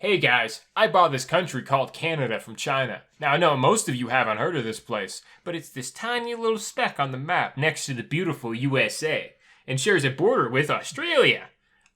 Hey guys, I bought this country called Canada from China. Now I know most of you haven't heard of this place, but it's this tiny little speck on the map next to the beautiful USA and shares a border with Australia.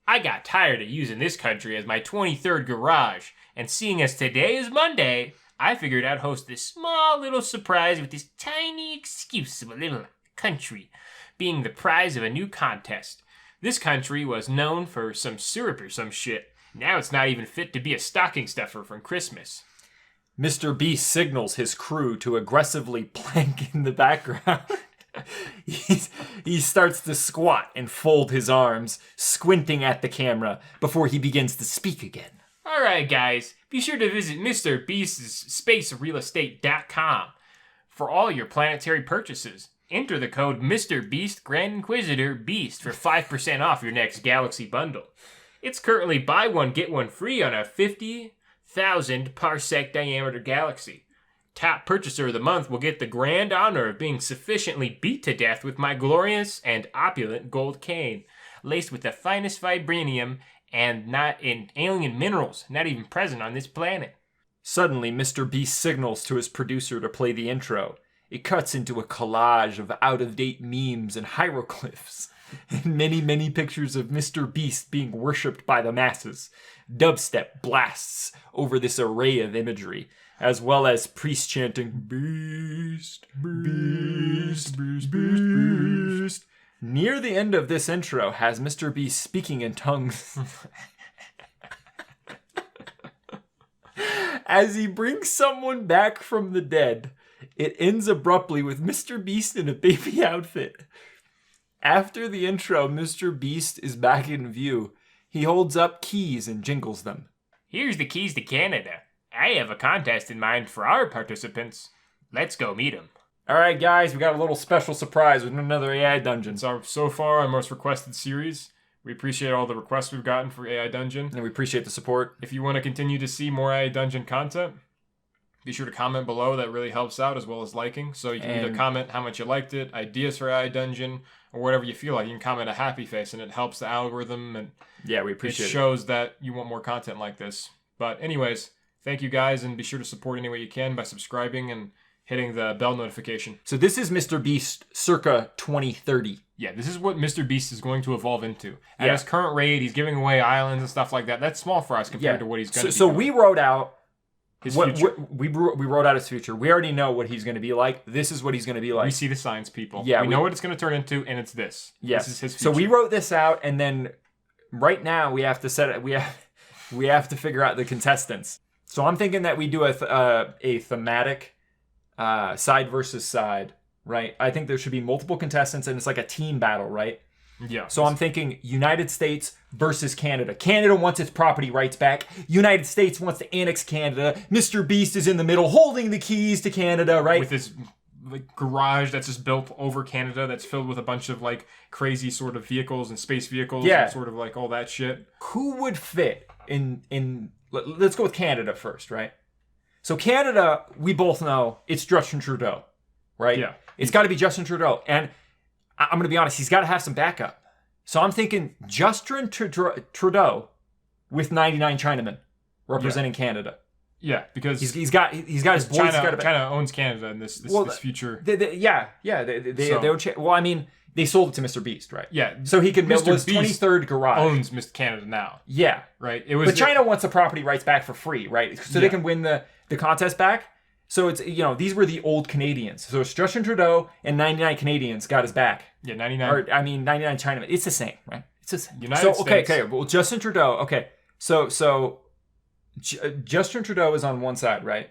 I got tired of using this country as my 23rd garage, and seeing as today is Monday, I figured I'd host this small little surprise with this tiny excuse of a little country being the prize of a new contest. This country was known for some syrup or some shit. Now it's not even fit to be a stocking stuffer from Christmas. Mr. Beast signals his crew to aggressively plank in the background. He starts to squat and fold his arms, squinting at the camera before he begins to speak again. Alright guys, be sure to visit Mr. Beast's spacerealestate.com for all your planetary purchases. Enter the code Mr. Beast Grand Inquisitor Beast for 5% off your next Galaxy bundle. It's currently buy one, get one free on a 50,000 parsec diameter galaxy. Top purchaser of the month will get the grand honor of being sufficiently beat to death with my glorious and opulent gold cane, laced with the finest vibranium and not in alien minerals, not even present on this planet. Suddenly, Mr. Beast signals to his producer to play the intro. It cuts into a collage of out-of-date memes and hieroglyphs, and many, many pictures of Mr. Beast being worshipped by the masses. Dubstep blasts over this array of imagery, as well as priests chanting, Beast, Beast, Beast, Beast, Beast. Near the end of this intro has Mr. Beast speaking in tongues as he brings someone back from the dead. It ends abruptly with Mr. Beast in a baby outfit. After the intro, Mr. Beast is back in view. He holds up keys and jingles them. Here's the keys to Canada. I have a contest in mind for our participants. Let's go meet them. Alright guys, we got a little special surprise with another AI Dungeon. It's so far our most requested series. We appreciate all the requests we've gotten for AI Dungeon. And we appreciate the support. If you want to continue to see more AI Dungeon content, be sure to comment below. That really helps out, as well as liking. So you can either comment how much you liked it, ideas for AI Dungeon, or whatever you feel like. You can comment a happy face, and it helps the algorithm, and yeah, we appreciate it. It shows that you want more content like this. But anyways, thank you guys, and be sure to support any way you can by subscribing and hitting the bell notification. So this is Mr. Beast Circa 2030. Yeah, this is what Mr. Beast is going to evolve into. At his current rate, he's giving away islands and stuff like that. That's small for us compared to what he's going to be. So we wrote out his future. We wrote out his future. We already know what he's going to be like. This is what he's going to be like. We see the signs, people. Yeah, we know what it's going to turn into, and it's this. Yes. This is his future. So we wrote this out, and then right now we have to set it. We have to figure out the contestants. So I'm thinking that we do a thematic side versus side, right? I think there should be multiple contestants, and it's like a team battle, right? Yeah. So I'm thinking United States versus Canada. Canada wants its property rights back. United States wants to annex Canada. Mr. Beast is in the middle holding the keys to Canada, right? With his garage that's just built over Canada that's filled with a bunch of crazy sort of vehicles and space vehicles and sort of all that shit. Who would fit in let's go with Canada first, right? So Canada, we both know it's Justin Trudeau, right? Yeah. It's got to be Justin Trudeau. And I'm going to be honest, he's got to have some backup. So I'm thinking Justin Trudeau with 99 Chinamen representing Canada. Yeah, because he's got his boys. China owns Canada in this future. Well, I mean, they sold it to Mr. Beast, right? Yeah. So he can build his 23rd garage. Owns Mr. Canada now. Yeah. Right. But China wants the property rights back for free, right? So they can win the contest back. So it's, these were the old Canadians. So it's Justin Trudeau and 99 Canadians got his back. Yeah, 99. Or, 99 Chinamen. It's the same, right? It's the same. United States. Okay. Well, Justin Trudeau. Okay. So Justin Trudeau is on one side, right?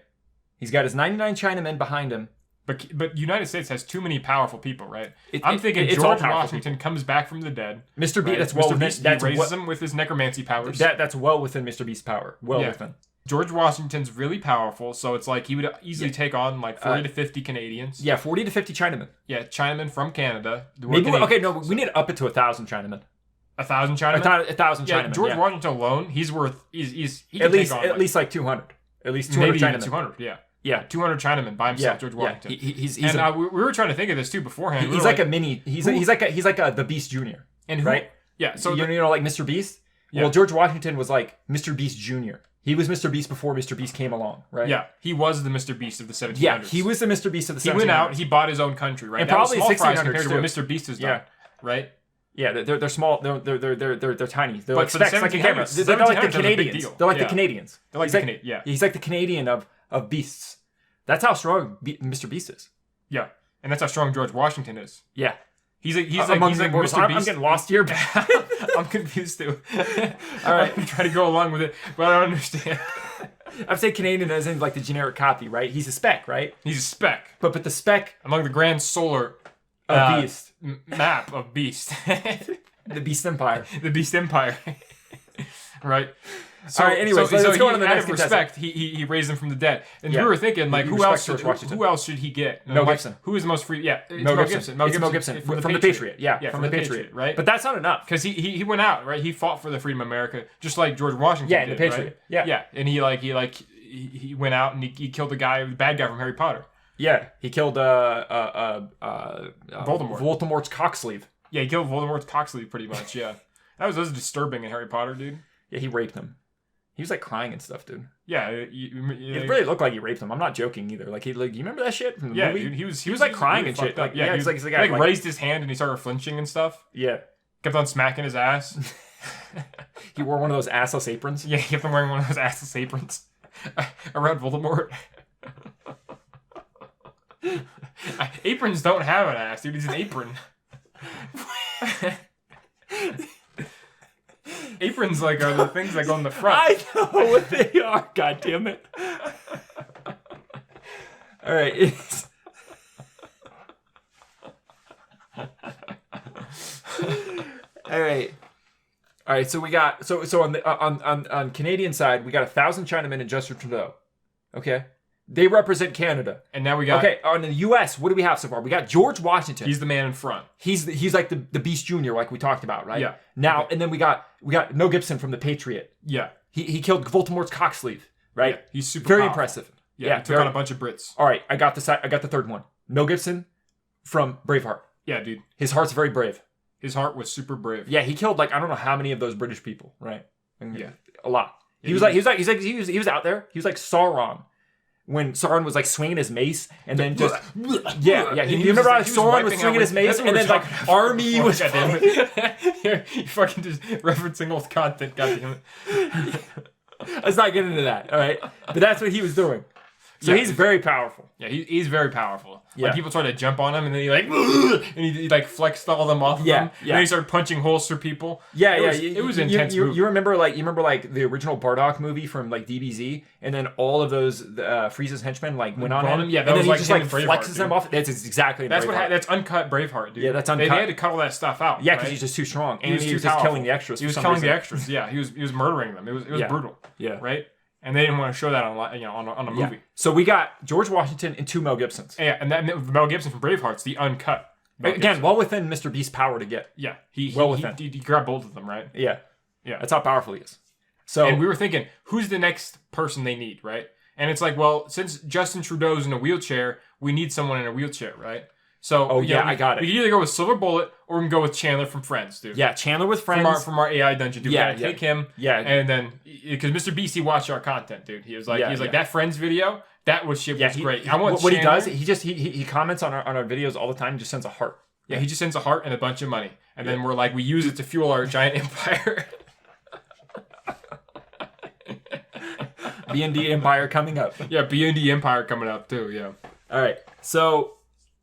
He's got his 99 Chinamen behind him. But United States has too many powerful people, right? I'm thinking George Washington comes back from the dead. Mr. Beast, right? that's well Beast, he raises him with his necromancy powers. That's well within Mr. Beast's power. Within. George Washington's really powerful, so it's he would easily take on 40 to 50 Canadians. Yeah, 40 to 50 Chinamen. Yeah, Chinamen from Canada. We need to up it to 1,000 Chinamen. 1,000 Chinamen? 1,000 Chinamen. Yeah, George Washington alone, he's worth. He can at least take on, at least 200. At least 200 maybe Chinamen. 200. Yeah. Yeah, 200 Chinamen by himself, George Washington. Yeah, we were trying to think of this too beforehand. He's like a mini. He's like the Beast Junior. And right? Yeah. So like Mr. Beast. Yeah. Well, George Washington was like Mr. Beast Junior. He was Mr. Beast before Mr. Beast came along, right? Yeah, he was the Mr. Beast of the 1700s. Yeah, he was the Mr. Beast of the 1700s. He went out, he bought his own country, right? And that probably was small fries 1600s compared to too. what Mr. Beast has done, right? Yeah, they're small. They're tiny. They're But like for the specks, like a 1700s, camera. They're like the 1700s was a big Canadians. deal. They're like Yeah. the Canadians. They're like yeah. He's like the Canadian of beasts. That's how strong Mr. Beast is. Yeah, and that's how strong George Washington is. Yeah. He's like Among Mr. immortals. Beast. I'm getting lost here. I'm confused too. All right. I'm trying to go along with it, but I don't understand. I'd say Canadian as in like the generic copy, right? He's a speck, right? He's a speck But the speck among the grand solar of Beast. Map of Beast. The Beast Empire. The Beast Empire. Right. So, All right, anyways, let's go on to the next out of respect, he raised him from the dead. And Yeah. we were thinking, like, You who else respect George Washington. who else should he get? Mel Like, Gibson. Who is the most free? Yeah, it's Mel Gibson. Mel It's Mel Gibson from the Patriot. Yeah, from the Patriot, right? But that's not enough. Because he went out, right? He fought for the freedom of America, just like George Washington Yeah, did, the Patriot. right? Yeah. Yeah, and he went out and he killed the bad guy from Harry Potter. Yeah, he killed Voldemort. Voldemort's cocksleeve. Yeah, he killed Voldemort's cocksleeve pretty much, yeah. That was disturbing in Harry Potter, dude. Yeah, he raped him. He was like crying and stuff, dude. Yeah, It really looked like he raped him. I'm not joking either. Like you remember that shit from the movie? dude, he was like crying really and shit. fucked up. Like, yeah, he it's like like raised his hand and he started flinching and stuff. Yeah. Kept on smacking his ass. He wore one of those assless aprons. Yeah, he kept on wearing one of those assless aprons around Voldemort. Aprons don't have an ass, dude. He's an apron. Aprons are the things that go in the front. I know what they are. God damn it. All right. All right. All right. So we got so on the on Canadian side we got 1,000 Chinamen and Justin Trudeau. Okay. They represent Canada. And now we got... Okay, on the U.S., what do we have so far? We got George Washington. He's the man in front. He's like the Beast Junior, like we talked about, right? Yeah. Now, and then we got Mel Gibson from the Patriot. Yeah. He killed Voldemort's cocksleeve, right? Yeah, he's super very powerful. impressive. Yeah, he took on a bunch of Brits. All right, I got the third one. Mel Gibson from Braveheart. Yeah, dude. His heart's very brave. His heart was super brave. Yeah, he killed like I don't know how many of those British people, right? Yeah. A lot. Yeah, He was out there. He was like Sauron. When Sauron was like swinging his mace and then just you remember how Sauron was swinging his mace and then like army was You're fucking just referencing old content, goddamn it. Let's not get into that, all right? But that's what he was doing. So he's very powerful. Yeah, he's very powerful. Yeah. Like people tried to jump on him, and then he like flexed all of them off of him. Yeah. And then he started punching holes through people. It was an intense. You remember like the original Bardock movie from like DBZ, and then all of those Frieza's henchmen like went on him. Yeah, that and was then like he just like him in Braveheart, flexes dude. them off. That's exactly. That's what. That's uncut Braveheart, dude. Yeah, that's They uncut. had to cut all that stuff out. Yeah, because right? he's just too strong, and he was he too was just powerful. killing the extras. He was for some killing the reason. extras. Yeah, he was murdering them. It was brutal. Yeah. Right. And they didn't want to show that on a movie. So we got George Washington and 2 Mel Gibsons. Yeah, and that Mel Gibson from Braveheart's the uncut. Mel Again, Gibson. well within Mr. Beast's power to get. Yeah, he grabbed both of them, right? Yeah. Yeah. That's how powerful he is. So And we were thinking, who's the next person they need, right? And it's like, well, since Justin Trudeau's in a wheelchair, we need someone in a wheelchair, right? So, I got it. We can either go with Silver Bullet or we can go with Chandler from Friends, dude. yeah, Chandler with friends. From our AI dungeon, dude. Yeah, We gotta take him. Yeah. And then, because Mr. Beast, he watched our content, dude. He was like, that Friends video, that was great. I want what he Chandler. does, he comments on our videos all the time. Just sends a heart. Yeah, he just sends a heart and a bunch of money, and then we're like, we use it to fuel our giant empire. B&D Empire coming up. Yeah, B&D Empire coming up too. Yeah. All right, so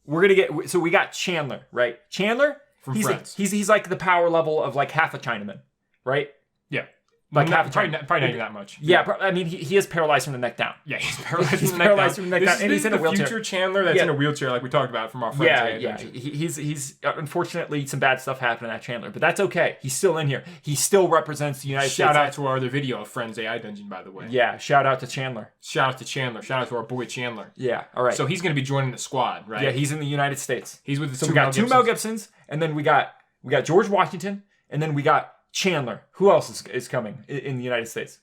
we got Chandler, right? Chandler From Friends. He's like the power level of like half a Chinaman, right? Yeah. Like probably not even that much. Yeah, I mean he is paralyzed from the neck down. Yeah, he's paralyzed He's from the neck paralyzed down. from the neck down, and This he's in is a wheelchair. the future Chandler that's in a wheelchair, like we talked about from our friends. Yeah. He's unfortunately some bad stuff happened at Chandler, but that's okay. He's still in here. He still represents the United States. Shout out to our other video of Friends AI Dungeon, by the way. Yeah, shout out to Chandler. Shout out to Chandler. Shout out to our boy Chandler. Yeah, all right. So he's going to be joining the squad, right? Yeah, he's in the United States. He's with the So two we got two Mel Gibsons, and then we got George Washington, and then we got Chandler. Who else is coming in the United States?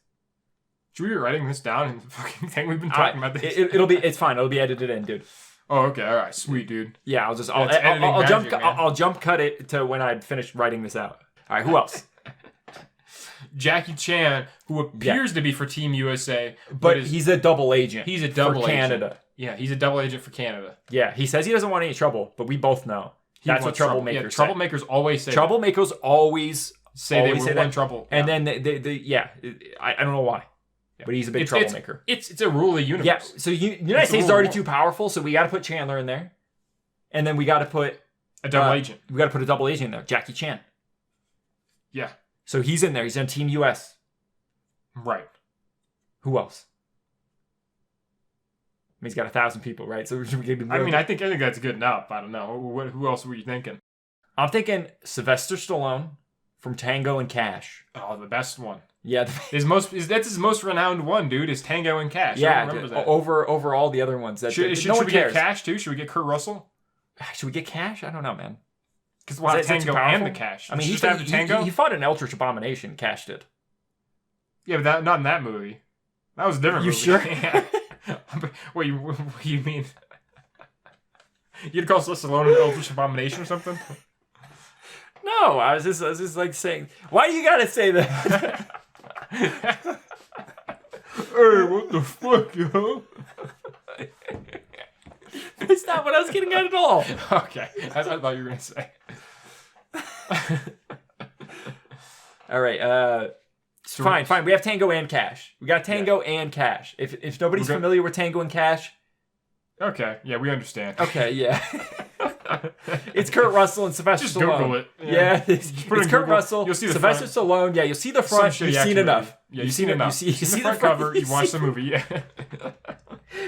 Should we be writing this down in the fucking thing we've been talking about this? It's fine. It'll be edited in, dude. Oh, okay. All right. Sweet, dude. Yeah, Editing magic, man. I'll jump cut it to when I finish writing this out. All right, who else? Jackie Chan, who appears to be for Team USA, but he's a double agent. He's a double for agent. Canada. Yeah, he's a double agent for Canada. Yeah, he says he doesn't want any trouble, but we both know that's what troublemakers say. Troublemakers always say Troublemakers always say they were in trouble. And then I don't know why. Yeah. But he's a big troublemaker. It's a rule of the universe. Yeah, so United States is already too powerful, so we got to put Chandler in there. And then we got to put a double agent. We got to put a double agent in there, Jackie Chan. Yeah. So he's in there. He's on Team US. Right. Who else? I mean, he's got 1,000 people, right? So I think that's good enough. I don't know. Who else were you thinking? I'm thinking Sylvester Stallone from Tango and Cash. Oh, the best one. Yeah, that's his most renowned one, dude. Is Tango and Cash. Yeah, over all the other ones. Should we get Cash too? Should we get Kurt Russell? Should we get Cash? I don't know, man. Because why Tango and the Cash? I mean, he fought an Eldritch Abomination. Cash did. Yeah, but not in that movie. That was a different movie. You sure? Yeah. What you mean? You'd call Stallone an Eldritch Abomination or something? No, I was just like saying, why do you gotta say that? Hey, what the fuck, yo? That's not what I was getting at all. Okay, that's what I thought you were gonna say. All right, fine. We have Tango and Cash. We got Tango and Cash. If nobody's familiar with Tango and Cash. Okay, yeah, we understand. Okay, yeah. It's Kurt Russell and Sylvester Stallone. Just Google it. Yeah, it's Kurt Russell. You'll see the Sylvester Stallone. Yeah, you'll see the front. You've seen enough. Yeah, you've seen enough. You see the front cover. You watch the movie. Yeah.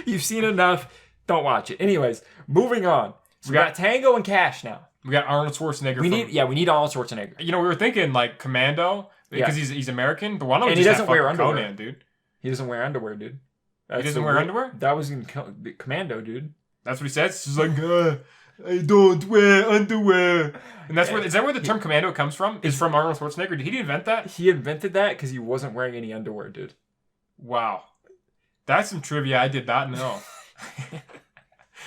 You've seen enough. Don't watch it. Anyways, moving on. So we got Tango and Cash now. We got Arnold Schwarzenegger. We need Arnold Schwarzenegger. You know, we were thinking like Commando because he's American, but why don't we just doesn't wear underwear, Conan, dude? He doesn't wear underwear, dude. He doesn't wear underwear? That was in Commando, dude. That's what he says. He's like, I don't wear underwear. And is that where the term commando comes from? Is from Arnold Schwarzenegger? Did he invent that? He invented that because he wasn't wearing any underwear, dude. Wow. That's some trivia I did not know.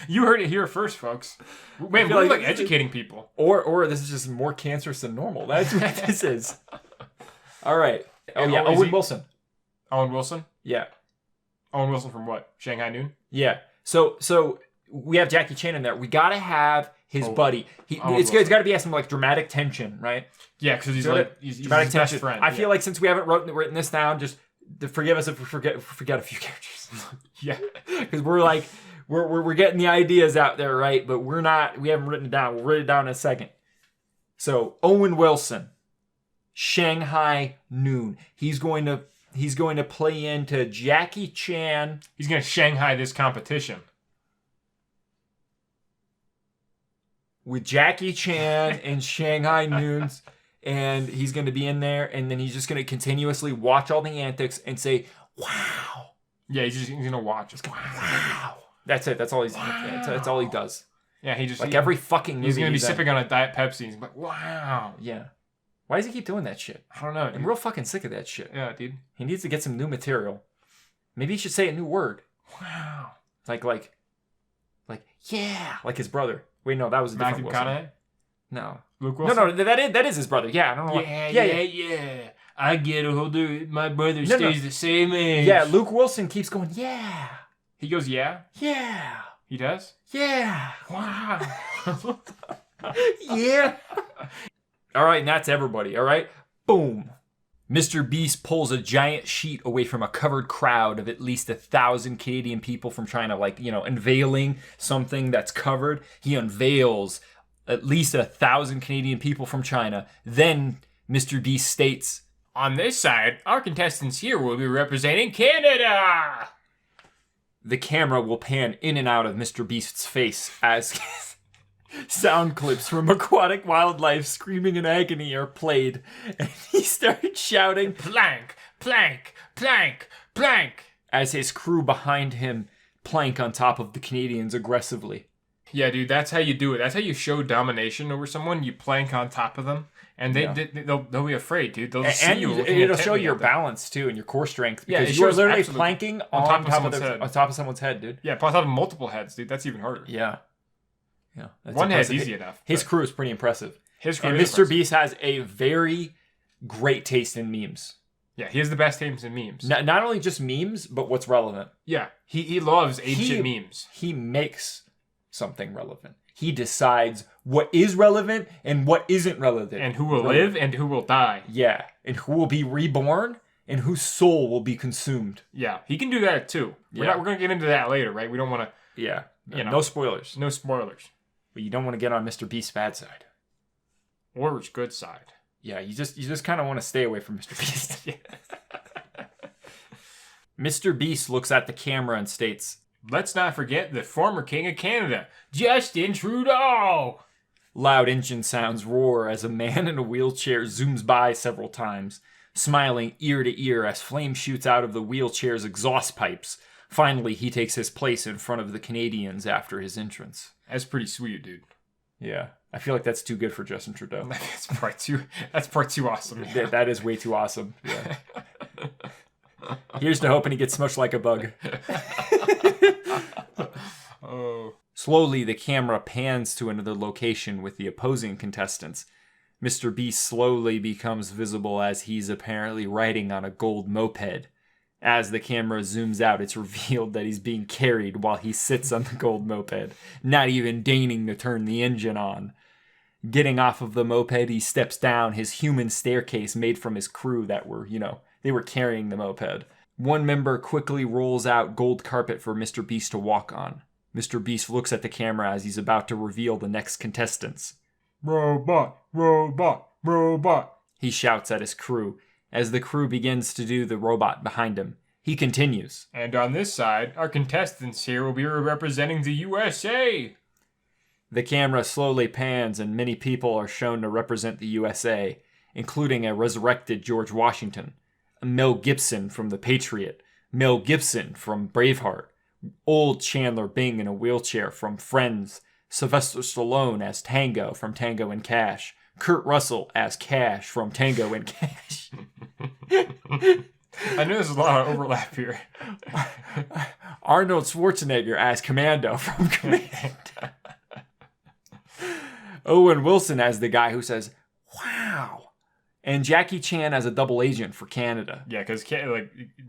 You heard it here first, folks. Man, we're like educating people. Or this is just more cancerous than normal. That's what this is. All right. Owen Wilson. Owen Wilson? Yeah. Owen Wilson from what? Shanghai Noon? Yeah. So we have Jackie Chan in there. We gotta have his buddy. It's got to be some like dramatic tension, right? Yeah, because he's dramatic his best friend. I feel like since we haven't written this down, just forgive us if we forget a few characters. Yeah, because we're getting the ideas out there, right? But we haven't written it down. We'll write it down in a second. So Owen Wilson, Shanghai Noon. He's going to play into Jackie Chan. He's going to Shanghai this competition. With Jackie Chan and Shanghai Noons, and he's going to be in there, and then he's just going to continuously watch all the antics and say, wow. Yeah, he's going to watch. Just go, wow. That's it. That's all that's all he does. Yeah, he just... every fucking movie. He's going to be sipping on a Diet Pepsi. He's like, wow. Yeah. Why does he keep doing that shit? I don't know, dude. I'm real fucking sick of that shit. Yeah, dude. He needs to get some new material. Maybe he should say a new word. Wow. Like, yeah. Like his brother. Wait, no, that was a different Wilson. McConaughey? No. Luke Wilson? No, that is his brother. Yeah, I don't know. Yeah. I get older. My brother stays the same age. Yeah, Luke Wilson keeps going, yeah. He goes, yeah? Yeah. He does? Yeah. Wow. Yeah. All right, and that's everybody. All right? Boom. Mr. Beast pulls a giant sheet away from a covered crowd of at least 1,000 Canadian people from China, unveiling something that's covered. He unveils at least 1,000 Canadian people from China. Then Mr. Beast states, on this side, our contestants here will be representing Canada. The camera will pan in and out of Mr. Beast's face as sound clips from aquatic wildlife screaming in agony are played, and he starts shouting, plank, plank, plank, plank, as his crew behind him plank on top of the Canadians aggressively. Yeah, dude, that's how you do it. That's how you show domination over someone. You plank on top of them, and they'll be afraid, dude. They'll just see you. And it'll show your balance too and your core strength. Because you're literally planking on top of someone's head, dude. Yeah, on top of multiple heads, dude. That's even harder. Yeah. Yeah, one head's easy enough. His crew is pretty impressive. His crew and Mr. Beast has a very great taste in memes. Yeah, he has the best taste in memes. Not only just memes, but what's relevant. Yeah, he loves ancient memes. He makes something relevant. He decides what is relevant and what isn't relevant. And who will live and who will die. Yeah, and who will be reborn and whose soul will be consumed. Yeah, he can do that too. We're going to get into that later, right? We don't want to... Yeah, no spoilers. No spoilers. But you don't want to get on Mr. Beast's bad side. Or his good side. Yeah, you just kind of want to stay away from Mr. Beast. Mr. Beast looks at the camera and states, "Let's not forget the former King of Canada, Justin Trudeau!" Loud engine sounds roar as a man in a wheelchair zooms by several times, smiling ear to ear as flame shoots out of the wheelchair's exhaust pipes. Finally, he takes his place in front of the Canadians after his entrance. That's pretty sweet, dude. Yeah. I feel like that's too good for Justin Trudeau. That's part too awesome. Yeah. That is way too awesome. Yeah. Here's to hoping he gets smushed like a bug. Oh. Slowly, the camera pans to another location with the opposing contestants. Mr. Beast slowly becomes visible as he's apparently riding on a gold moped. As the camera zooms out, it's revealed that he's being carried while he sits on the gold moped, not even deigning to turn the engine on. Getting off of the moped, he steps down his human staircase made from his crew that were, they were carrying the moped. One member quickly rolls out gold carpet for Mr. Beast to walk on. Mr. Beast looks at the camera as he's about to reveal the next contestants. "Robot, robot, robot," he shouts at his crew as the crew begins to do the robot behind him. He continues. "And on this side, our contestants here will be representing the USA." The camera slowly pans and many people are shown to represent the USA, including a resurrected George Washington, Mel Gibson from The Patriot, Mel Gibson from Braveheart, old Chandler Bing in a wheelchair from Friends, Sylvester Stallone as Tango from Tango and Cash, Kurt Russell as Cash from Tango and Cash. I know there's a lot of overlap here. Arnold Schwarzenegger as Commando from Commando. Owen Wilson as the guy who says, "Wow." And Jackie Chan as a double agent for Canada. Yeah, because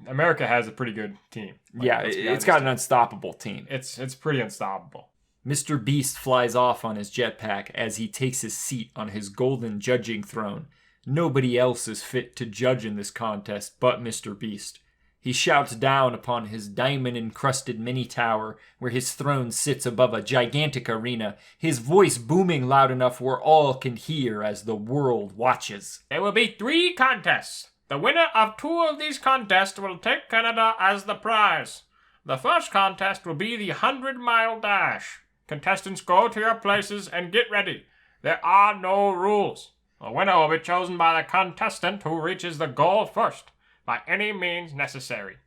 America has a pretty good team. It's got an unstoppable team. It's pretty unstoppable. Mr. Beast flies off on his jetpack as he takes his seat on his golden judging throne. Nobody else is fit to judge in this contest but Mr. Beast. He shouts down upon his diamond-encrusted mini-tower where his throne sits above a gigantic arena, his voice booming loud enough where all can hear as the world watches. "There will be 3 contests. The winner of 2 of these contests will take Canada as the prize. The first contest will be the 100-mile dash. Contestants, go to your places and get ready. There are no rules. The winner will be chosen by the contestant who reaches the goal first, by any means necessary."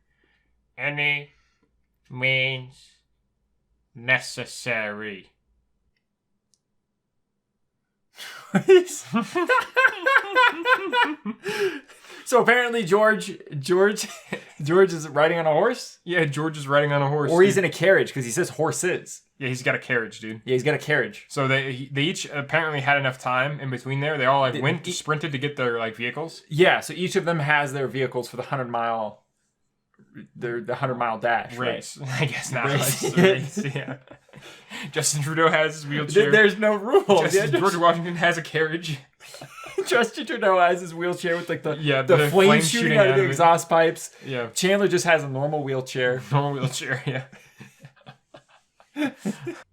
Any means necessary. So apparently George is riding on a horse? Yeah, George is riding on a horse. Or he's in a carriage because he says horses. Yeah, he's got a carriage, dude. Yeah, he's got a carriage. So they each apparently had enough time in between there. They all sprinted to get their vehicles. Yeah, so each of them has their vehicles for the 100-mile dash race. Right? I guess not. Race. Yeah. Justin Trudeau has his wheelchair. There's no rules. George Washington has a carriage. Justin Trudeau has his wheelchair with the flame shooting out of the exhaust pipes. Yeah. Chandler just has a normal wheelchair. Yeah.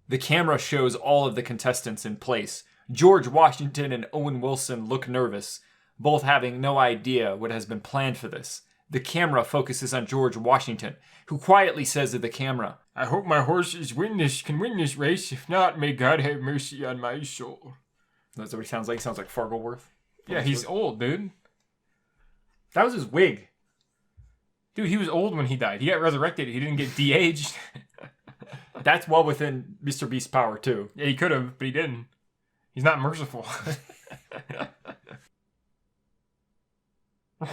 The camera shows all of the contestants in place. George Washington and Owen Wilson look nervous, both having no idea what has been planned for this. The camera focuses on George Washington, who quietly says to the camera, "I hope my horses can win this race. If not, may God have mercy on my soul." That's what he sounds like. He sounds like Fargleworth. Yeah, he's old, dude. That was his wig. Dude, he was old when he died. He got resurrected. He didn't get de-aged. That's well within Mr. Beast's power, too. Yeah, he could have, but he didn't. He's not merciful. The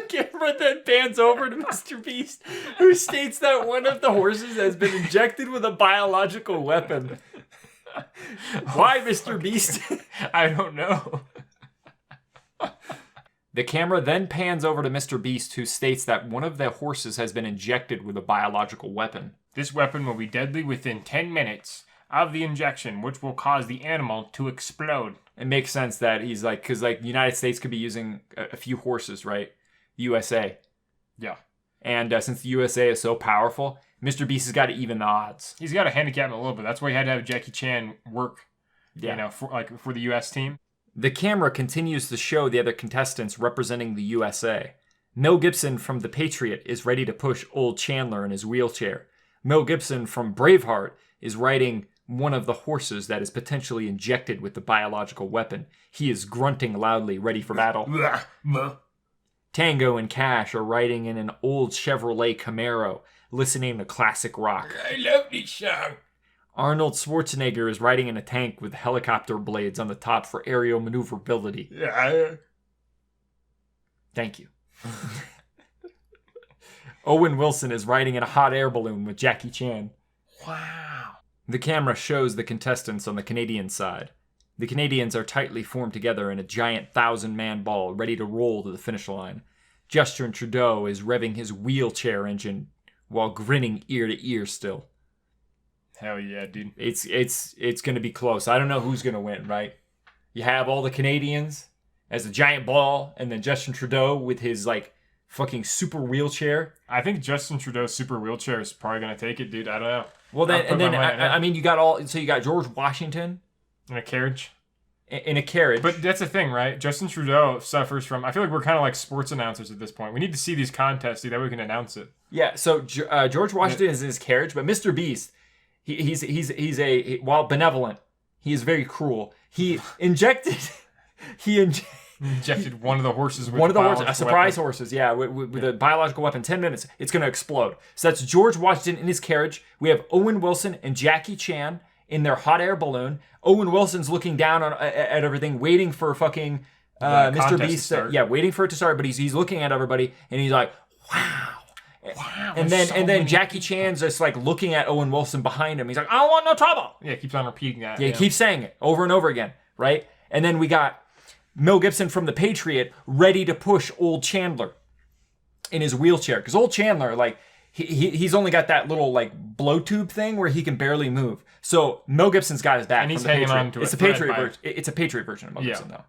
camera then pans over to Mr. Beast, who states that one of the horses has been injected with a biological weapon. Why, Mr. Beast? I don't know. The camera then pans over to Mr. Beast, who states that one of the horses has been injected with a biological weapon. This weapon will be deadly within 10 minutes of the injection, which will cause the animal to explode. It makes sense that he's like, because like the United States could be using a few horses, right? USA. Yeah. And since the USA is so powerful, Mr. Beast has got to even the odds. He's got to handicap him a little bit. That's why he had to have Jackie Chan work, Yeah. for the U.S. team. The camera continues to show the other contestants representing the USA. Mel Gibson from The Patriot is ready to push old Chandler in his wheelchair. Mel Gibson from Braveheart is riding one of the horses that is potentially injected with the biological weapon. He is grunting loudly, ready for battle. Tango and Cash are riding in an old Chevrolet Camaro, listening to classic rock. I love this song. Arnold Schwarzenegger is riding in a tank with helicopter blades on the top for aerial maneuverability. Yeah. Thank you. Owen Wilson is riding in a hot air balloon with Jackie Chan. Wow. The camera shows the contestants on the Canadian side. The Canadians are tightly formed together in a giant 1,000-man ball, ready to roll to the finish line. Justin Trudeau is revving his wheelchair engine while grinning ear to ear still. Hell yeah, dude. It's going to be close. I don't know who's going to win, right? You have all the Canadians as a giant ball, and then Justin Trudeau with his, like, fucking super wheelchair. I think Justin Trudeau's super wheelchair is probably going to take it, dude. I don't know. Well, then, and then, I mean, you got George Washington. In a carriage? In a carriage. But that's the thing, right? Justin Trudeau suffers from... I feel like we're kind of like sports announcers at this point. We need to see these contests, dude, that way we can announce it. Yeah, so George Washington is in his carriage, but Mr. Beast, while benevolent, he is very cruel. He injected one of the horses with a surprise horses, yeah, with a biological weapon. 10 minutes, it's going to explode. So that's George Washington in his carriage. We have Owen Wilson and Jackie Chan in their hot air balloon. Owen Wilson's looking down at everything, waiting for fucking Mr. Beast. Waiting for it to start, but he's looking at everybody, and he's like, wow. And then Jackie Chan's just like looking at Owen Wilson behind him. He's like, I don't want no trouble. Yeah, keeps on repeating that. Yeah, he keeps saying it over and over again, right? And then we got Mel Gibson from The Patriot ready to push old Chandler in his wheelchair. Because old Chandler, like, he's only got that little, like, blow tube thing where he can barely move. So Mel Gibson's got his back. And he's hanging on to It's a Patriot version. It's a Patriot version of Mel Gibson, though.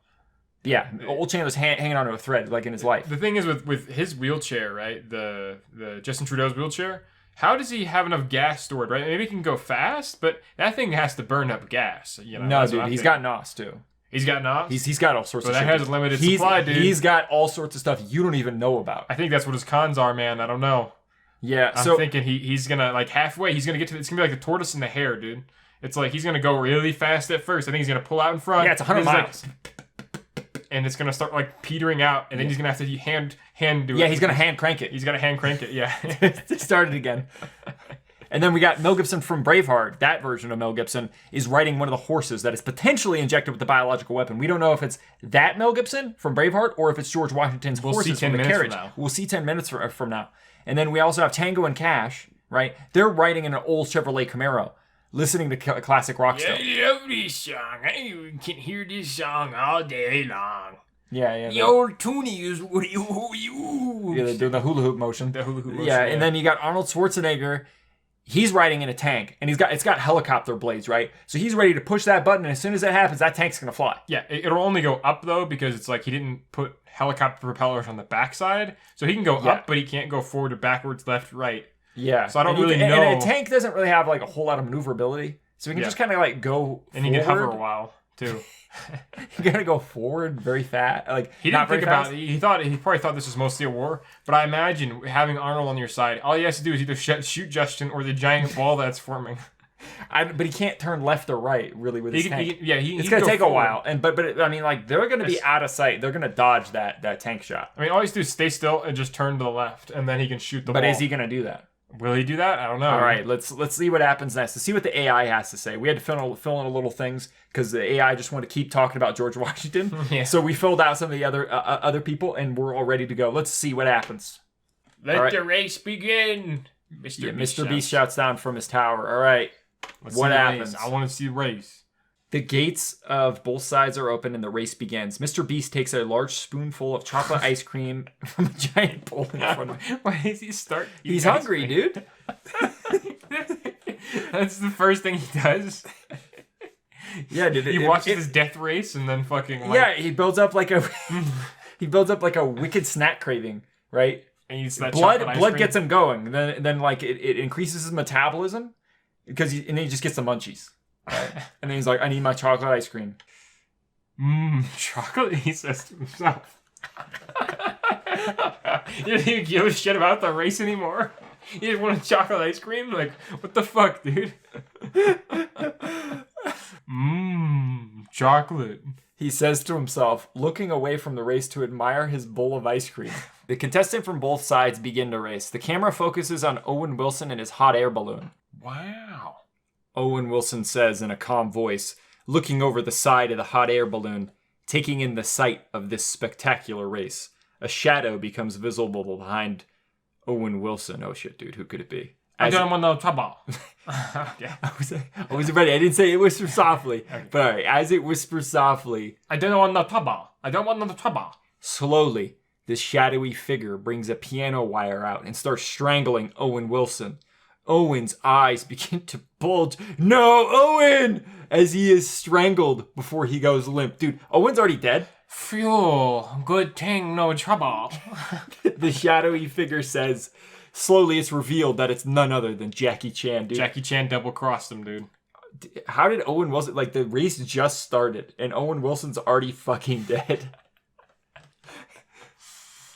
Yeah, old Chandler's hanging onto a thread, like in his life. The thing is with his wheelchair, right? The Justin Trudeau's wheelchair. How does he have enough gas stored, right? Maybe he can go fast, but that thing has to burn up gas. You know, no, dude, he's got NOS too. He's got NOS? He's got all sorts of shit. But that has a limited supply, dude. He's got all sorts of stuff you don't even know about. I think that's what his cons are, man. I don't know. Yeah, I'm thinking he's gonna, like, halfway, he's gonna get to, it's gonna be like the tortoise and the hare, dude. It's like he's gonna go really fast at first. I think he's gonna pull out in front. Yeah, it's 100 miles. And it's gonna start like petering out, and then he's gonna have to hand do it. Yeah, he's gonna hand crank it. He's gonna hand crank it. Yeah, start it again. And then we got Mel Gibson from Braveheart. That version of Mel Gibson is riding one of the horses that is potentially injected with the biological weapon. We don't know if it's that Mel Gibson from Braveheart or if it's George Washington's horses from the carriage. We'll see 10 minutes from now. And then we also have Tango and Cash. Right, they're riding in an old Chevrolet Camaro, listening to classic rock stuff. I love this song. I can hear this song all day long. Yeah. The old toonie is what you. Yeah, they're doing the hula hoop motion. The hula hoop motion. Yeah, and then you got Arnold Schwarzenegger. He's riding in a tank, and it's got helicopter blades, right? So he's ready to push that button, and as soon as that happens, that tank's gonna fly. Yeah, it'll only go up though because it's like he didn't put helicopter propellers on the backside, so he can go up, but he can't go forward or backwards, left, right. Yeah. So I don't really know. And a tank doesn't really have like a whole lot of maneuverability. So he can just kind of like go and he can hover a while too. You gotta go forward very fast. Like he didn't think about it. He probably thought this was mostly a war. But I imagine having Arnold on your side, all he has to do is either shoot Justin or the giant ball that's forming. But he can't turn left or right really with his tank. It's gonna take a while. But I mean, like they're gonna be out of sight. They're gonna dodge that tank shot. I mean, all he has to do is stay still and just turn to the left, and then he can shoot the ball. But is he gonna do that? Will he do that? I don't know. All right, let's see what happens next. Let's see what the AI has to say. We had to fill in a little things because the AI just wanted to keep talking about George Washington. Yeah. So we filled out some of the other people, and we're all ready to go. Let's see what happens. Let the race begin. Mr. Beast shouts down from his tower. All right, what happens? I want to see the race. The gates of both sides are open and the race begins. Mr. Beast takes a large spoonful of chocolate ice cream from a giant bowl in front of him. Why does he start? He's hungry, dude. That's the first thing he does. Yeah, dude. He watches his death race and then fucking like... Yeah, he builds up like a wicked snack craving, right? And he eats that blood gets him going. Then like it increases his metabolism because and then he just gets the munchies. Right? And then he's like, I need my chocolate ice cream. Chocolate? He says to himself. You don't even give a shit about the race anymore? You just want a chocolate ice cream? Like, what the fuck, dude? Chocolate. He says to himself, looking away from the race to admire his bowl of ice cream. The contestant from both sides begin to race. The camera focuses on Owen Wilson and his hot air balloon. Wow. Owen Wilson says in a calm voice, looking over the side of the hot air balloon, taking in the sight of this spectacular race. A shadow becomes visible behind Owen Wilson. Oh shit, dude, who could it be? I don't want no trouble. Yeah. I was ready. I didn't say it whisper softly. Okay. But all right, as it whispers softly. I don't want no trouble. I don't want no trouble. Slowly, this shadowy figure brings a piano wire out and starts strangling Owen Wilson. Owen's eyes begin to bulge. No, Owen! As he is strangled before he goes limp. Dude, Owen's already dead. Phew, good thing, no trouble. The shadowy figure says, slowly it's revealed that it's none other than Jackie Chan, dude. Jackie Chan double-crossed him, dude. How did Owen Wilson... Like, the race just started, and Owen Wilson's already fucking dead.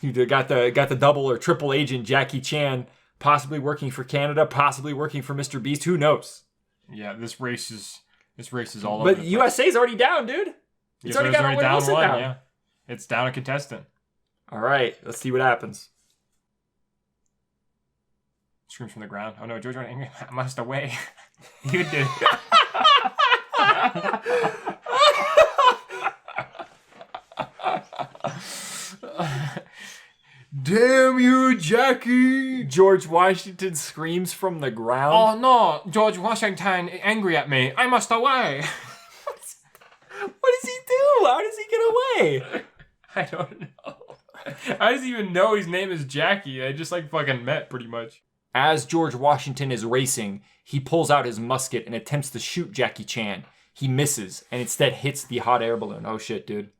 You got the double or triple agent Jackie Chan... Possibly working for Canada, possibly working for Mr. Beast. Who knows? Yeah, this race is all over. But USA's already down, dude. It's already got Owen Wilson down. Yeah, it's down a contestant. All right, let's see what happens. Screams from the ground. Oh no, George Angry. I must away. You did. Damn you, Jackie! George Washington screams from the ground. Oh no, George Washington angry at me. I must away. What does he do? How does he get away? I don't know. How does he even know his name is Jackie? I just like fucking met pretty much. As George Washington is racing, he pulls out his musket and attempts to shoot Jackie Chan. He misses and instead hits the hot air balloon. Oh shit, dude.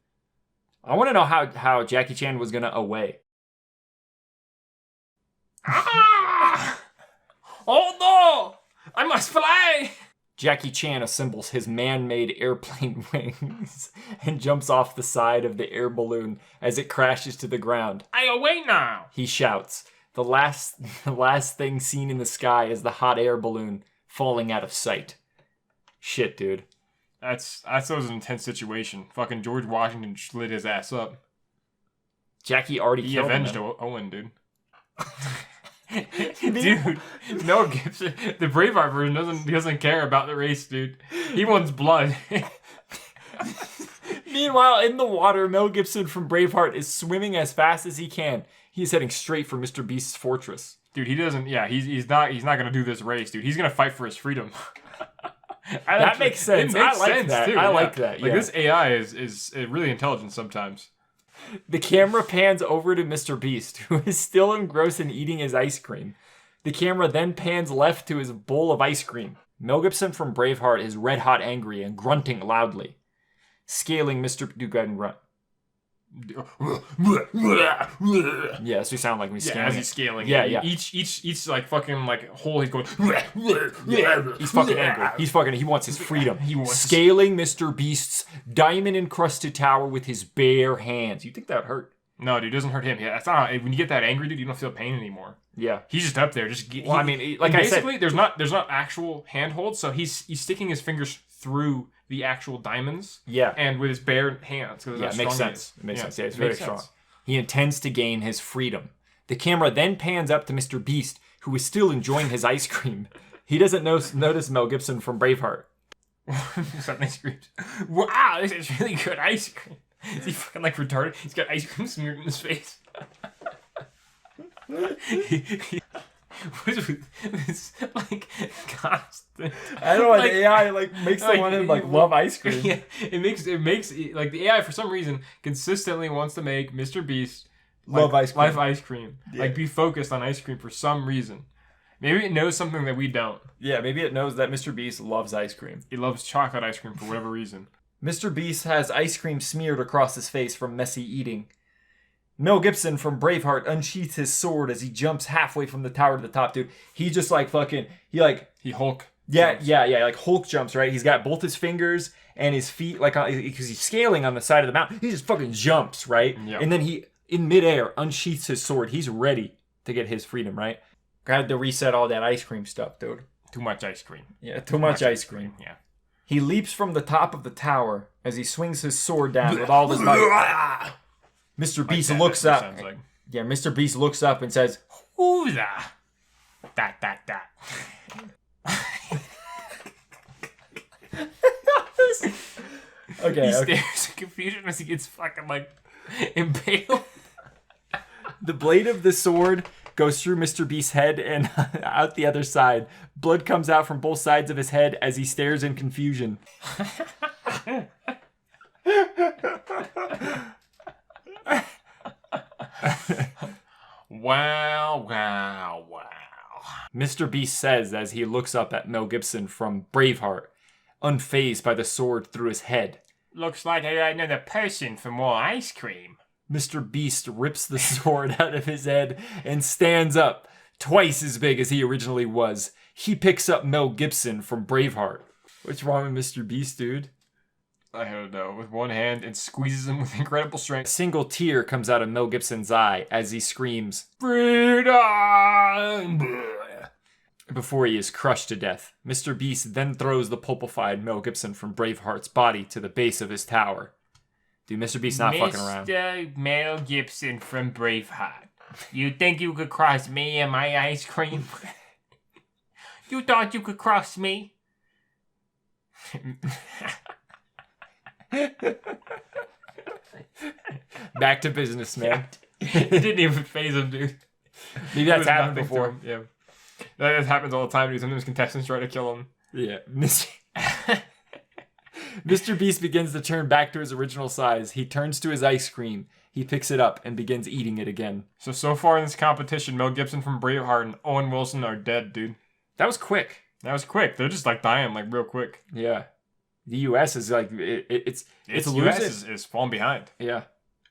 I want to know how Jackie Chan was gonna away. Ah! Oh no! I must fly! Jackie Chan assembles his man-made airplane wings and jumps off the side of the air balloon as it crashes to the ground. I away now! He shouts. The last thing seen in the sky is the hot air balloon falling out of sight. Shit, dude. That was an intense situation. Fucking George Washington lit his ass up. Jackie already killed him. He avenged Owen, dude. Dude, Mel Gibson, the Braveheart version doesn't care about the race, dude. He wants blood. Meanwhile, in the water, Mel Gibson from Braveheart is swimming as fast as he can. He's heading straight for Mr. Beast's fortress. Dude, he doesn't. Yeah, he's not gonna do this race, dude. He's gonna fight for his freedom. That makes sense. I like that. Too, I like that. Like this AI is really intelligent sometimes. The camera pans over to Mr. Beast, who is still engrossed in eating his ice cream. The camera then pans left to his bowl of ice cream. Mel Gibson from Braveheart is red hot angry and grunting loudly. Scaling Mr. Do go ahead and grunt. Yeah, that's what he sounds like when he's scaling. As he's scaling. Yeah. Each like fucking like hole he's going. He's fucking angry. He wants his freedom. Scaling Mr. Beast's diamond encrusted tower with his bare hands. You think that would hurt? No, dude, it doesn't hurt him. Yeah, that's not. When you get that angry, dude, you don't feel pain anymore. Yeah, he's just up there. I mean, like I said, basically, there's not actual handholds, so he's sticking his fingers through the actual diamonds. Yeah, and with his bare hands. Yeah, it makes sense. It makes sense. Yeah, it's very strong. He intends to gain his freedom. The camera then pans up to Mr. Beast, who is still enjoying his ice cream. He doesn't notice Mel Gibson from Braveheart. Something screams, "Wow, this is really good ice cream." Is he fucking like retarded? He's got ice cream smeared in his face. What is with this, like, constant... I don't know why the AI, like, makes them want him, like, love ice cream. Yeah, it makes, like, the AI, for some reason, consistently wants to make Mr. Beast Love ice cream. Love ice cream. Yeah. Like, be focused on ice cream for some reason. Maybe it knows something that we don't. Yeah, maybe it knows that Mr. Beast loves ice cream. He loves chocolate ice cream for whatever reason. Mr. Beast has ice cream smeared across his face from messy eating. Mel Gibson from Braveheart unsheaths his sword as he jumps halfway from the tower to the top, dude. He just like fucking, he Hulk. Yeah, like Hulk jumps, right? He's got both his fingers and his feet, like, because he's scaling on the side of the mountain. He just fucking jumps, right? Yep. And then he, in midair, unsheaths his sword. He's ready to get his freedom, right? Had to reset all that ice cream stuff, dude. Too much ice cream. Yeah, too much ice cream. Yeah. He leaps from the top of the tower as he swings his sword down with all his might. Mr. Beast looks up. Like. Yeah, Mr. Beast looks up and says, "Who's that? That." Okay. He stares in confusion as he gets fucking, like, impaled. The blade of the sword goes through Mr. Beast's head and out the other side. Blood comes out from both sides of his head as he stares in confusion. Wow. Mr. Beast says as he looks up at Mel Gibson from Braveheart, unfazed by the sword through his head. Looks like I got another person for more ice cream. Mr. Beast rips the sword out of his head and stands up, twice as big as he originally was. He picks up Mel Gibson from Braveheart. What's wrong with Mr. Beast, dude? I don't know. With one hand and squeezes him with incredible A strength. single tear comes out of Mel Gibson's eye as he screams, "Freedom!" before he is crushed to death. Mr. Beast then throws the pulpified Mel Gibson from Braveheart's body to the base of his tower. Dude, Mr. Beast's not fucking around. Mr. Mel Gibson from Braveheart. You think you could cross me and my ice cream? You thought you could cross me? Back to business, man. It didn't even faze him, dude. Maybe that's happened before. Yeah. That happens all the time, dude. Sometimes contestants try to kill him. Yeah. Mr. Beast begins to turn back to his original size. He turns to his ice cream. He picks it up and begins eating it again. So far in this competition, Mel Gibson from Braveheart and Owen Wilson are dead, dude. That was quick. They're just like dying like real quick. Yeah. The U.S. is like, it's losing. U.S. is falling behind. Yeah.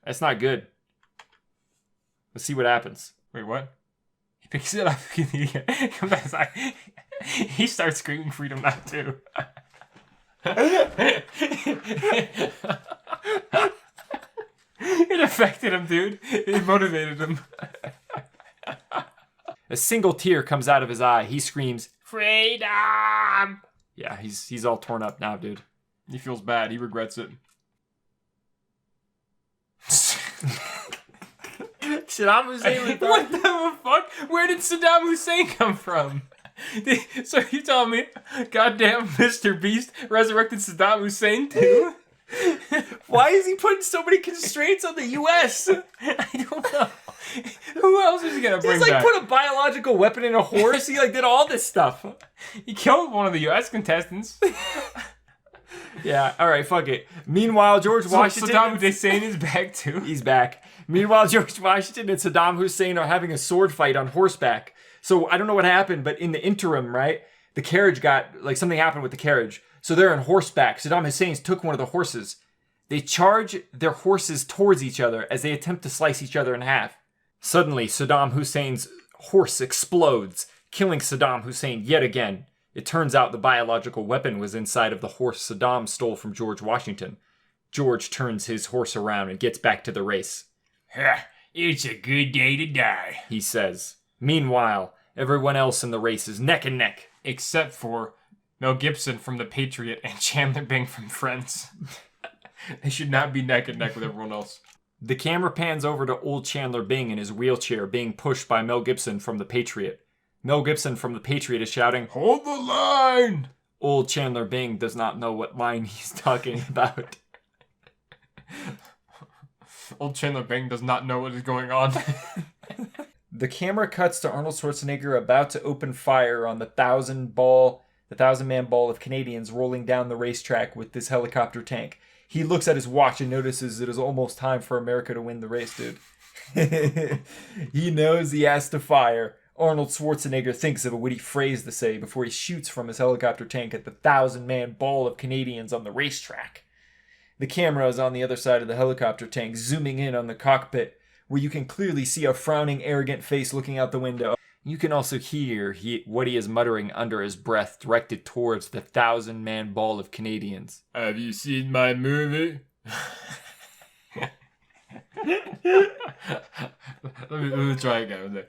That's not good. Let's see what happens. Wait, what? He picks it up. He starts screaming freedom now, too. It affected him, dude. It motivated him. A single tear comes out of his eye. He screams, "Freedom!" Yeah, he's all torn up now, dude. He feels bad. He regrets it. Saddam Hussein. What the fuck? Where did Saddam Hussein come from? So you tell me, goddamn Mr. Beast resurrected Saddam Hussein too? Why is he putting so many constraints on the U.S.? I don't know. Who else is he gonna bring He's like back? put a biological weapon in a horse. He like did all this stuff. He killed one of the U.S. contestants. Yeah, all right, fuck it. Meanwhile, George Washington... Saddam Hussein is back too. He's back. Meanwhile, George Washington and Saddam Hussein are having a sword fight on horseback. So I don't know what happened, but in the interim, right, the carriage got... Like, something happened with the carriage. So they're on horseback. Saddam Hussein took one of the horses. They charge their horses towards each other as they attempt to slice each other in half. Suddenly, Saddam Hussein's horse explodes, killing Saddam Hussein yet again. It turns out the biological weapon was inside of the horse Saddam stole from George Washington. George turns his horse around and gets back to the race. It's a good day to die, he says. Meanwhile, everyone else in the race is neck and neck. Except for Mel Gibson from The Patriot and Chandler Bing from Friends. They should not be neck and neck with everyone else. The camera pans over to old Chandler Bing in his wheelchair being pushed by Mel Gibson from The Patriot. Mel Gibson from The Patriot is shouting, "Hold the line!" Old Chandler Bing does not know what line he's talking about. Old Chandler Bing does not know what is going on. The camera cuts to Arnold Schwarzenegger about to open fire on the 1,000-man ball of Canadians rolling down the racetrack with this helicopter tank. He looks at his watch and notices it is almost time for America to win the race, dude. He knows he has to fire. Arnold Schwarzenegger thinks of a witty phrase to say before he shoots from his helicopter tank at the 1,000-man ball of Canadians on the racetrack. The camera is on the other side of the helicopter tank, zooming in on the cockpit, where you can clearly see a frowning, arrogant face looking out the window. You can also hear what he is muttering under his breath, directed towards the 1,000-man ball of Canadians. Have you seen my movie? let me try again.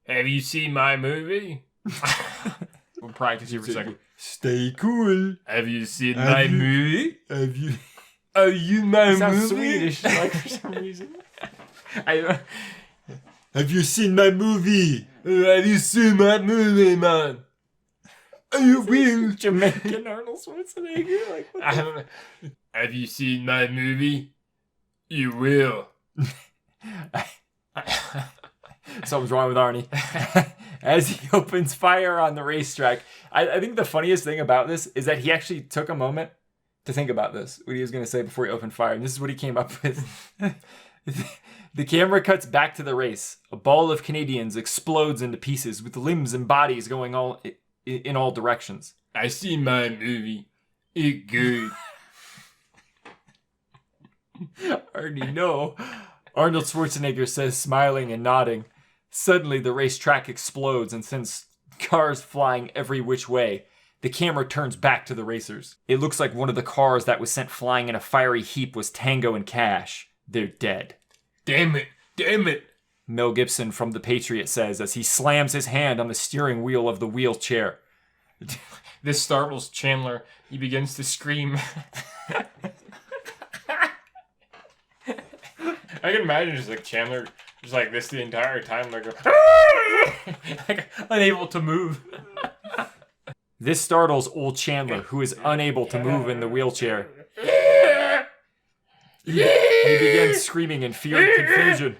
Have you seen my movie? We'll practice here for a second. Stay cool. Have you seen my movie? Have you? Are you my movie? Sounds Swedish, like, for some reason. Have you seen my movie? Have you seen my movie, man? Are you real? Jamaican Arnold Schwarzenegger? Like, I don't know. Have you seen my movie? You will. Something's wrong with Arnie. As he opens fire on the racetrack, I think the funniest thing about this is that he actually took a moment to think about this, what he was going to say before he opened fire, and this is what he came up with. The camera cuts back to the race. A ball of Canadians explodes into pieces with limbs and bodies going in all directions. I seen my movie. It good. Arnie, no. Arnold Schwarzenegger says, smiling and nodding. Suddenly, the racetrack explodes and sends cars flying every which way. The camera turns back to the racers. It looks like one of the cars that was sent flying in a fiery heap was Tango and Cash. They're dead. Damn it. Damn it. Mel Gibson from The Patriot says as he slams his hand on the steering wheel of the wheelchair. This startles Chandler. He begins to scream. I can imagine just like Chandler just like this the entire time, like, like unable to move. This startles old Chandler, who is unable to move in the wheelchair. He begins screaming in fear and confusion.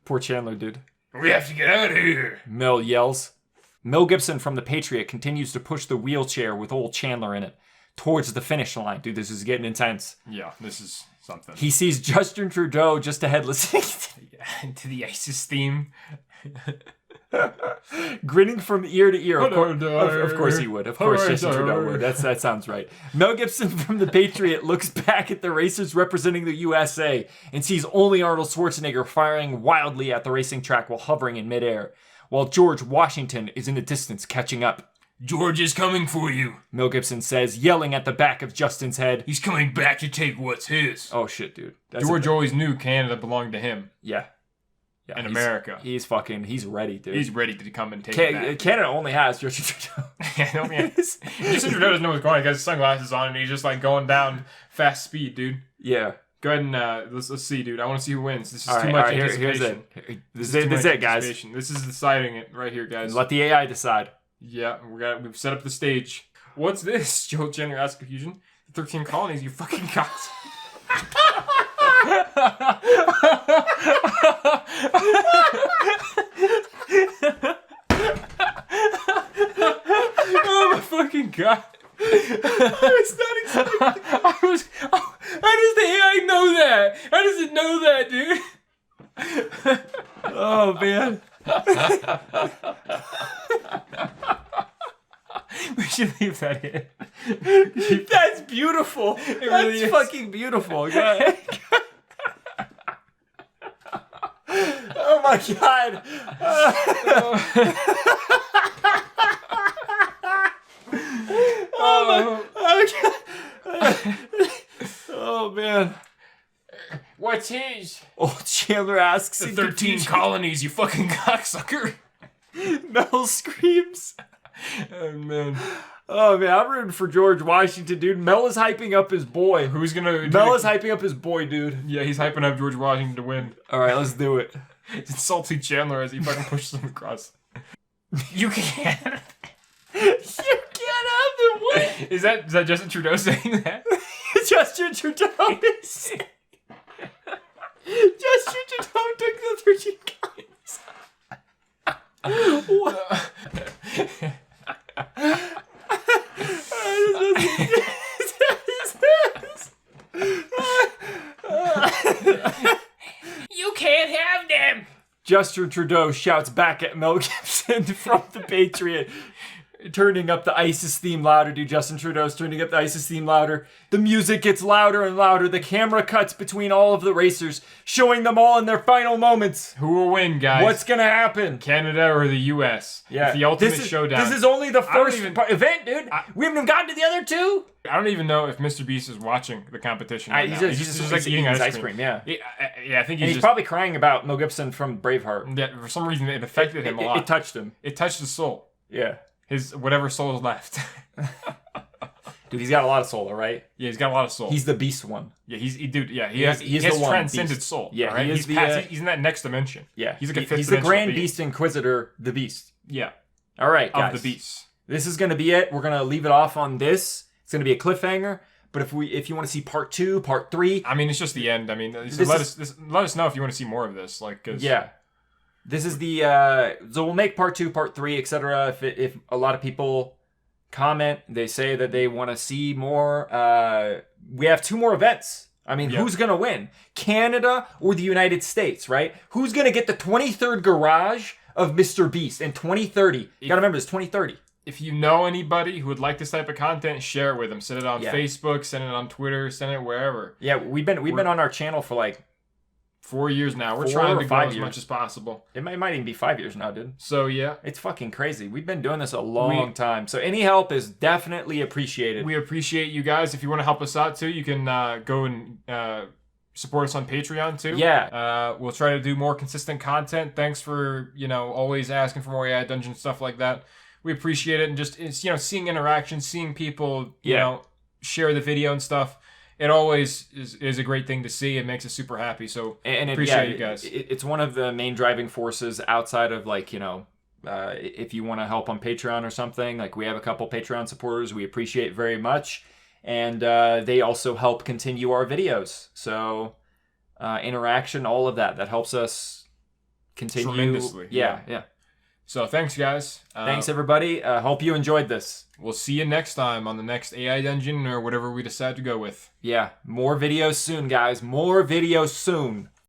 Poor Chandler, dude. We have to get out of here. Mel yells. Mel Gibson from The Patriot continues to push the wheelchair with old Chandler in it towards the finish line. Dude, this is getting intense. Yeah, this is something. He sees Justin Trudeau just ahead listening to the ISIS theme. Grinning from ear to ear. Of course he would. Of course Hello, Justin Trudeau would. That sounds right. Mel Gibson from The Patriot looks back at the racers representing the USA and sees only Arnold Schwarzenegger firing wildly at the racing track while hovering in midair, while George Washington is in the distance catching up. George is coming for you, Mel Gibson says, yelling at the back of Justin's head. He's coming back to take what's his. Oh shit, dude. George always knew Canada belonged to him. Yeah. And America. He's ready, dude. He's ready to come and take it back. Canada only has Justin Trudeau. Justin Trudeau doesn't know what's going on. He got his sunglasses on and he's just like going down fast speed, dude. Yeah. Go ahead and let's see, dude. I want to see who wins. This is too much anticipation. This is it, guys. This is deciding it right here, guys. Let the AI decide. Yeah, we've set up the stage. What's this? Joe Chandler asks confusion. 13 colonies, you fucking cocks. Oh my fucking god. I was not expecting. How does the AI know that? How does it know that, dude? Oh man. We should leave that in. That's beautiful. That's fucking beautiful. Oh my god. Oh man. What's his? Old Chandler asks. The 13 colonies, you fucking cocksucker. Mel screams. Oh man. Oh man, I'm rooting for George Washington, dude. Mel is hyping up his boy. Who's gonna? Mel is hyping up his boy, dude. Yeah, he's hyping up George Washington to win. All right, let's do it. It's salty Chandler as he fucking pushes him across. You can't. You can't have the Is that Justin Trudeau saying that? Justin Trudeau is... Justin Trudeau took the 13 guys. What? You can't have them! Justin Trudeau shouts back at Mel Gibson from The Patriot, turning up the ISIS theme louder. Dude, Justin Trudeau's turning up the ISIS theme louder. The music gets louder and louder. The camera cuts between all of the racers, showing them all in their final moments. Who will win, guys? What's gonna happen? Canada or the U.S.? Yeah. It's the ultimate showdown. This is only the first event, dude. We haven't even gotten to the other two. I don't even know if Mr. Beast is watching the competition. Right now. He's just like eating ice cream. Yeah. I think he's probably crying about Mel Gibson from Braveheart. Yeah, for some reason it affected him a lot. It touched him. It touched his soul. Yeah. His whatever soul is left. Dude, he's got a lot of soul, all right? Yeah, he's got a lot of soul. He's the beast one. Yeah, he has the transcended soul. Yeah, right? he's in that next dimension. Yeah, he's like he's the Grand Beast Inquisitor, the Beast. Yeah. All right, guys. Of the Beast. This is gonna be it. We're gonna leave it off on this. It's gonna be a cliffhanger. But if you want to see part 2, part 3, I mean, it's just the end. I mean, let us know if you want to see more of this. Like, cause yeah, this is the so we'll make part 2, part 3, etc. If a lot of people comment, they say that they want to see more. We have 2 more events. I mean, who's gonna win, Canada or the United States? Right? Who's gonna get the 23rd garage of Mr. Beast in 2030? You gotta remember, it's 2030. If you know anybody who would like this type of content, share it with them. Send it on Facebook, send it on Twitter, send it wherever. Yeah, we've been on our channel for like 4 years now. We're trying to go as much as possible. It might even be 5 years now, dude. So yeah, it's fucking crazy. We've been doing this a long time. So any help is definitely appreciated. We appreciate you guys. If you want to help us out too, you can go and support us on Patreon too. Yeah. We'll try to do more consistent content. Thanks for always asking for more AI Dungeon stuff like that. We appreciate it, and just seeing interactions, seeing people share the video and stuff. It always is a great thing to see. It makes us super happy. So appreciate you guys. It's one of the main driving forces outside of if you want to help on Patreon or something. Like, we have a couple Patreon supporters we appreciate very much, and they also help continue our videos. So interaction, all of that helps us continue tremendously. Yeah. So thanks, guys. Thanks, everybody. Hope you enjoyed this. We'll see you next time on the next AI Dungeon or whatever we decide to go with. Yeah, more videos soon, guys. More videos soon.